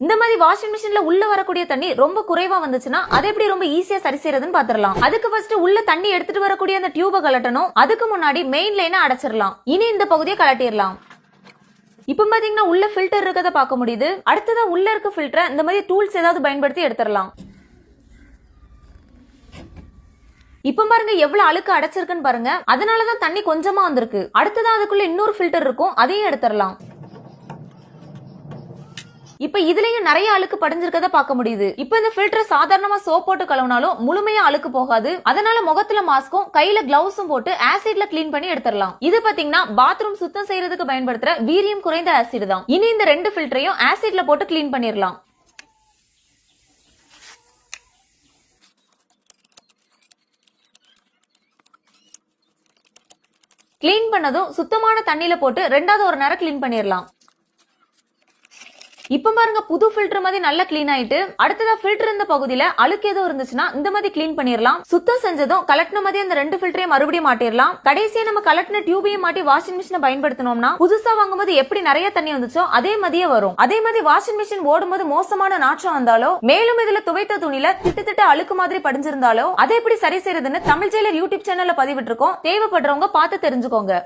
இந்த மாதிரி வாஷிங் மிஷின்ல உள்ள வரக்கூடிய தண்ணி ரொம்ப குறைவா வந்துச்சுன்னா அதை எப்படி ரொம்ப ஈஸியா சரி செய்யறதுன்னு பாத்துரலாம். அதுக்கு ஃபர்ஸ்ட் உள்ள தண்ணி எடுத்துட்டு வரக்கூடிய அந்த டியூபை கலட்டணும். அதுக்கு முன்னாடி மெயின் லைனை அடைச்சிடலாம். இனி இந்த பகுதியை கலட்டிடலாம். இப்ப பாத்தீங்கன்னா உள்ள ஃபில்டர் இருக்கத பார்க்க முடியுது. அடுத்ததா உள்ள இருக்க ஃபில்டரை இந்த மாதிரி டூல்ஸ் ஏதாவது பயன்படுத்தி எடுத்துடலாம். இப்ப பாருங்க எவ்வளவு அழுக்கு அடைச்சிருக்குன்னு பாருங்க. அதனாலதான் தண்ணி கொஞ்சமா வந்திருக்கு. அடுத்ததா அதுக்குள்ள இன்னொரு ஃபில்டர் இருக்கும், அதையும் எடுத்துடலாம். இப்ப இதுலயும் நிறைய அழுக்கு படிஞ்சிருக்கத பார்க்க முடியுது. இப்ப இந்த ஃபில்டர் சாதாரணமா சோப் போட்டு கழுவினாலும் முழுமையா அழுக்கு போகாது. அதனால முகத்துல மாஸ்கும் கையில கிளவுஸும் போட்டு ஆசிட்ல கிளீன் பண்ணி எடுத்துடலாம். இது பாத்தீங்கன்னா பாத்ரூம் சுத்தம் செய்யறதுக்கு பயன்படுத்துற வீரியம் குறைந்த ஆசிட் தான். இனி இந்த ரெண்டு ஃபில்டரையும் ஆசிட்ல போட்டு கிளீன் பண்ணிடலாம். கிளீன் பண்ணதும் சுத்தமான தண்ணியில போட்டு ரெண்டாவது ஒரு நேரம் கிளீன் பண்ணிடலாம். இப்ப பாருங்க புது ஃபில்டர் மாதிரி நல்லா கிளீன் ஆயிட்டு, அடுத்ததா ஃபில்டர் இந்த பகுதியில அழுக்கு ஏதோ இருந்துச்சுன்னா இந்த மாதிரி கிளீன் பண்ணிடலாம். சுத்தம் செஞ்சதும் கலட்டின மாதிரி அந்த ரெண்டு ஃபில்டரையும் மறுபடியும் மாட்டிடலாம். கடைசியா நம்ம கலட்டின டியூபையும் மாட்டி வாஷிங் மிஷினை பயன்படுத்தணும்னா புதுசா வாங்கும்போது எப்படி நிறைய தண்ணி வந்துச்சோ அதே மாதிரியே வரும். அதே மாதிரி வாஷிங் மிஷின் ஓடும்போது மோசமான நாற்றம் வந்தாலோ, மேலும் இதுல துவைத்த துணியில திட்டு அழுக்கு மாதிரி படிஞ்சிருந்தாலோ அதை எப்படி சரி செய்யறதுன்னு தமிழ் ஜெயிலர் யூடியூப் சேனல்ல பதிவிட்டு இருக்கோம். தேவைப்படுறவங்க பார்த்து தெரிஞ்சுக்கோங்க.